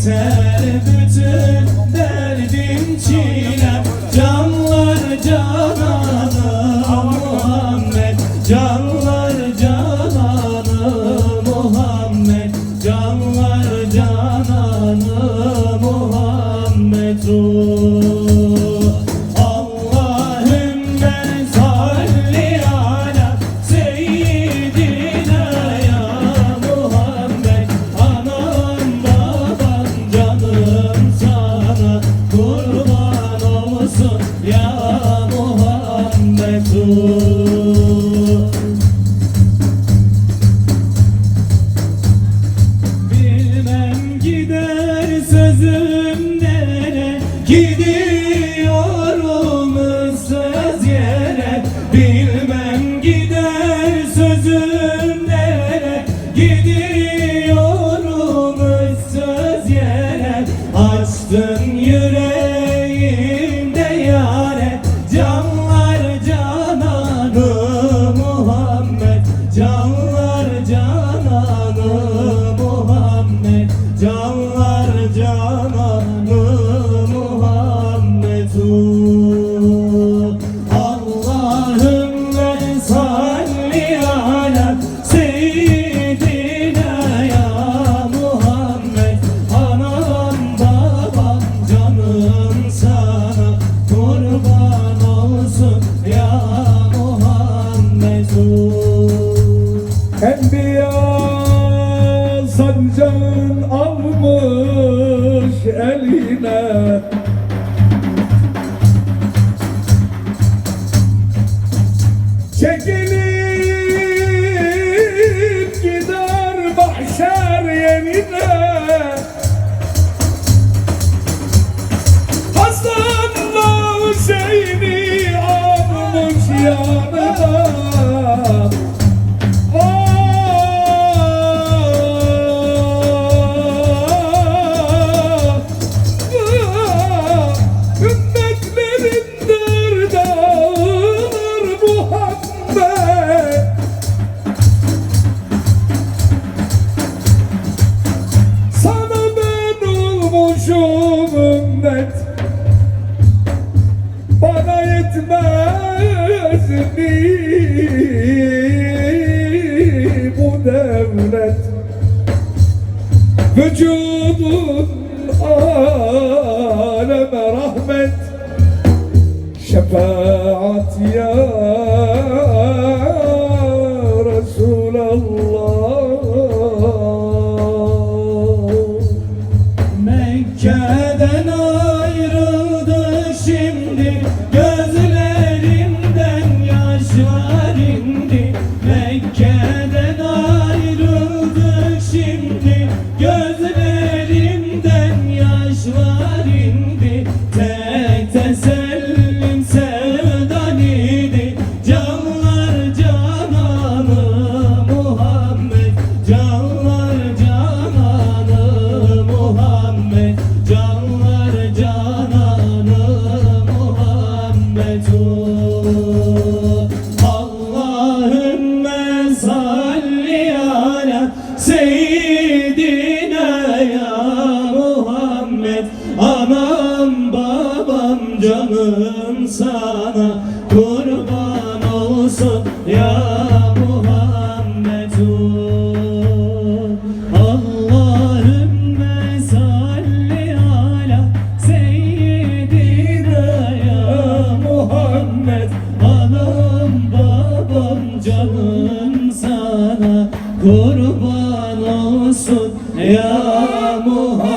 biter bütün derdim çilem. Canlar cananı Muhammed, canlar cananı Muhammed, canlar cananı Muhammed. Allahümme salli ala seyyidina ya Muhammed. Anam babam canım sana kurban olsun ya Muhammed. Bilmem gider sözüm nere, gidiyorum ıssız yere. Bilmem gider sözüm nere, gidiyorum ıssız yere. Açtın yüreğimde yâre, canlar cananı Muhammed, canlar cananı Muhammed, canlar cananı Muhammed. Allahümme salli ala seyyidina ya Muhammed. Anam babam canım sana kurban olsun ya Muhammed. Enbiya sancağın almış eline, çekilip gider mahşer yerine. Hasan'la Hüseyin'i almış yanına. Ümmetlerin derdi ağır Muhammed. Sana ben olmuşum ümmet, bana yetmez mi bu devlet? Vücudun aleme rahmet, şefaat ya Resulallah. Mekke'den ayrıldı şimdi, gözlerimden yaşlar indi. Mekke'den ayrıldı şimdi, gözlerimden yaşlar indi. Tek tesellim sevdan idi, canlar cananı Muhammed, canlar cananı Muhammed, canlar cananı Muhammed. Allahümme salli ala seyyidina ya Muhammed. Anam babam canım sana kurban olsun ya Muhammed. Allahümme salli ala seyyidina ya Muhammed. Anam babam canım sana kurban olsun ya Muhammed.